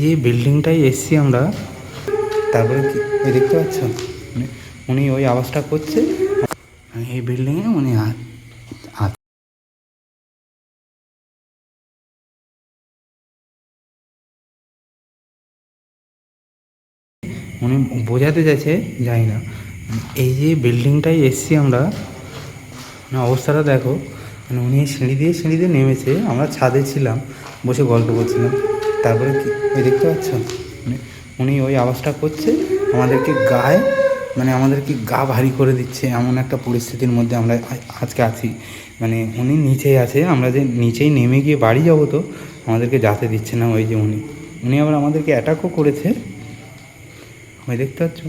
যে বিল্ডিংটায় এসছি আমরা, তারপরে ওই দেখতে পাচ্ছ উনি ওই আওয়াজটা করছে, এই বিল্ডিংয়ে উনি উনি বোঝাতে চাইছে যাই না। এই যে বিল্ডিংটায় এসছি আমরা, অবস্থাটা দেখো। উনি সিঁড়ি দিয়ে নেমেছে, আমরা ছাদে ছিলাম, বসে গল্প করছিলাম। তারপরে ওই দেখতে পাচ্ছ উনি ওই আওয়াজটা করছে, আমাদেরকে আমাদেরকে গা ভারী করে দিচ্ছে। এমন একটা পরিস্থিতির মধ্যে আমরা আজকে আছি। উনি নিচেই আছে, আমরা যে নিচেই নেমে গিয়ে বাড়ি যাবো, তো আমাদেরকে যেতে দিচ্ছে না। ওই যে উনি আবার আমাদেরকে অ্যাটাকও করেছে। ওই দেখতে পাচ্ছ,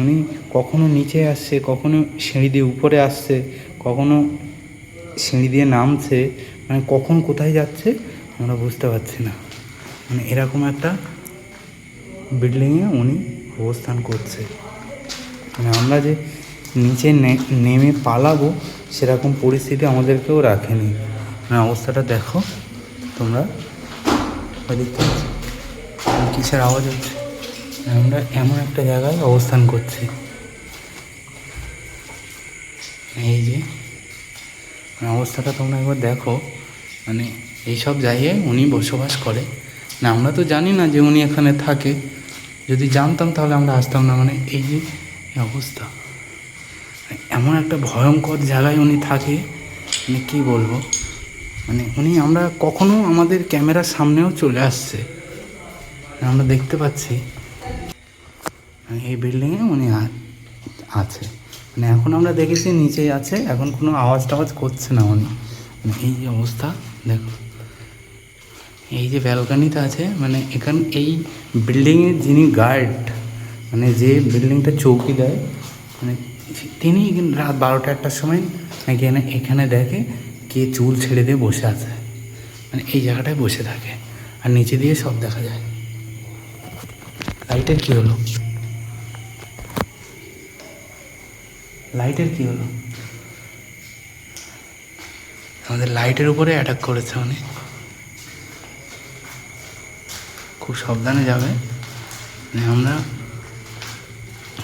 উনি কখনো নিচে আসছে, কখনো সিঁড়ি দিয়ে উপরে আসছে, কখনো সিঁড়ি দিয়ে নামছে। কখন কোথায় যাচ্ছে আমরা বুঝতে পারছি না। এরকম একটা বিল্ডিংয়ে উনি অবস্থান করছে। আমরা যে নিচে নেমে পালাবো সেরকম পরিস্থিতি আমাদেরকেও রাখেনি। অবস্থাটা দেখো তোমরা। ওই দেখতে পাচ্ছ কিসের আওয়াজ হচ্ছে। আমরা এমন একটা জায়গায় অবস্থান করছি। এই যে অবস্থাটা তোমরা একবার দেখো। এইসব জায়গায় উনি বসবাস করে না। আমরা তো জানি না যে উনি এখানে থাকে। যদি জানতাম তাহলে আমরা আসতাম না। এই যে অবস্থা, এমন একটা ভয়ঙ্কর জায়গায় উনি থাকে, কী বলবো। উনি আমরা কখনো আমাদের ক্যামেরার সামনেও চলে আসছে, আমরা দেখতে পাচ্ছি। এই বিল্ডিংয়ে উনি আছে। এখন আমরা দেখেছি নিচেই আছে, এখন কোনো আওয়াজ টাওয়াজ করছে না উনি। এই যে অবস্থা দেখো। এই যে ব্যালকানিটা আছে, এই বিল্ডিংয়ের যিনি গার্ড, যে বিল্ডিংটা চৌকি দেয়, তিনি রাত 12টা-1টার সময় এখানে দেখে কে চুল ছেড়ে দিয়ে বসে আছে। এই জায়গাটায় বসে থাকে, আর নিচে দিয়ে সব দেখা যায়। লাইটের কী হলো? আমাদের লাইটের উপরে অ্যাটাক করেছে উনি। খুব সাবধানে যাবে।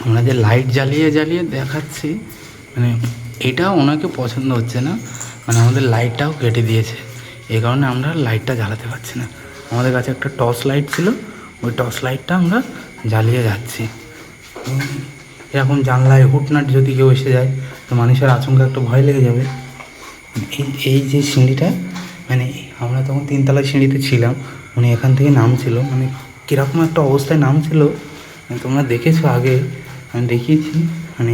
আমরা যে লাইট জ্বালিয়ে দেখাচ্ছি, এটা ওনাকে পছন্দ হচ্ছে না। আমাদের লাইটটাও কেটে দিয়েছে, এই কারণে আমরা লাইটটা জ্বালাতে পারছি না। আমাদের কাছে একটা টর্চ লাইট ছিল, ওই টর্চ লাইটটা আমরা জ্বালিয়ে যাচ্ছি। এরকম জানলায় হুটনাট যদি কেউ এসে যায় তো মানুষের আচমকা একটা ভয় লেগে যাবে। এই যে সিঁড়িটা, আমরা তখন 3তলায় সিঁড়িতে ছিলাম, উনি এখান থেকে নামছিল। কীরকম একটা অবস্থায় নামছিল তোমরা দেখেছো আগে, আমি দেখিয়েছি।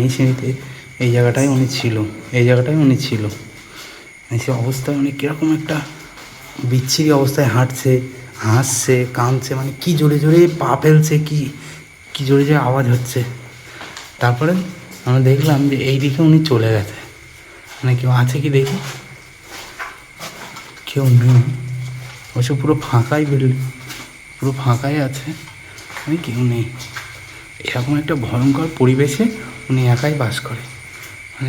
এই সিঁড়িতে এই জায়গাটায় উনি ছিল। সে অবস্থায় কীরকম একটা বিচ্ছিরি অবস্থায় হাঁটছে, হাসছে, কাঁদছে, কি জোরে জোরে পা ফেলছে, কি জোরে জোরে আওয়াজ হচ্ছে। তারপরে আমরা দেখলাম যে এই দিকে উনি চলে গেছে। কেউ আছে কি দেখি, কেউ নেই। অবশ্য পুরো ফাঁকাই বিল্ডিং, পুরো ফাঁকাই আছে, কেউ নেই। এরকম একটা ভয়ঙ্কর পরিবেশে উনি একাই বাস করে।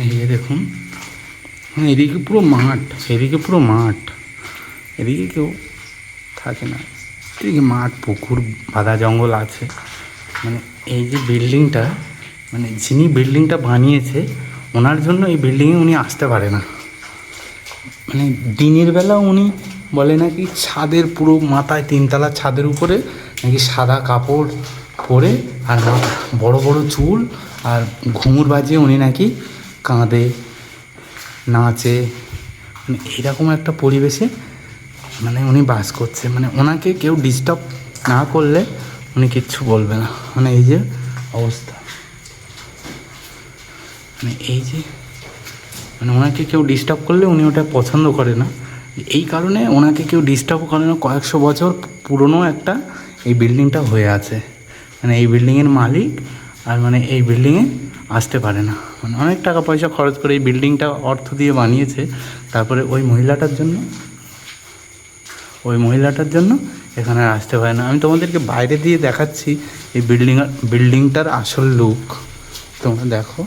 এই যে দেখুন, এদিকে পুরো মাঠ, এদিকে কেউ থাকে না। এদিকে মাঠ, পুকুর, বাঁধা জঙ্গল আছে। এই যে বিল্ডিংটা, যিনি বিল্ডিংটা বানিয়েছে ওনার জন্য এই বিল্ডিংয়ে উনি আসতে পারে না। দিনের বেলা উনি বলে নাকি ছাদের পুরো মাথায় 3তলার ছাদের উপরে নাকি সাদা কাপড় পরে, আর বড় বড় চুল, আর ঘুঙুর বাজিয়ে উনি নাকি কাঁদে, নাচে। এরকম একটা পরিবেশে উনি বাস করছে। ওনাকে কেউ ডিস্টার্ব না করলে উনি কিচ্ছু বলবে না। এই যে অবস্থা, এই যে ওনাকে কেউ ডিস্টার্ব করলে উনি ওটা পছন্দ করে না। এই কারণে ওনাকে কেউ ডিস্টার্ব করে না। কয়েকশো বছর পুরনো একটা এই বিল্ডিংটা হয়ে আছে। এই বিল্ডিংয়ের মালিক আর এই বিল্ডিংয়ে আসতে পারে না। অনেক টাকা পয়সা খরচ করে এই বিল্ডিংটা অর্থ দিয়ে বানিয়েছে। তারপরে ওই মহিলাটার জন্য এখানে আসতে পারে না। আমি তোমাদেরকে বাইরে দিয়ে দেখাচ্ছি এই বিল্ডিংটার আসল লুক, তোমরা দেখো।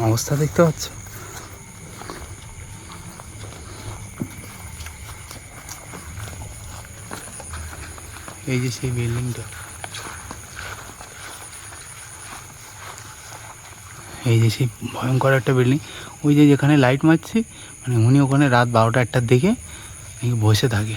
অবস্থা দেখতে পাচ্ছ। এই যে সেই বিল্ডিংটা, এই যে সেই ভয়ঙ্কর একটা বিল্ডিং। ওই যে যেখানে লাইট মারছি, মানে উনি ওখানে রাত 12টা 1টার দিকে বসে থাকে।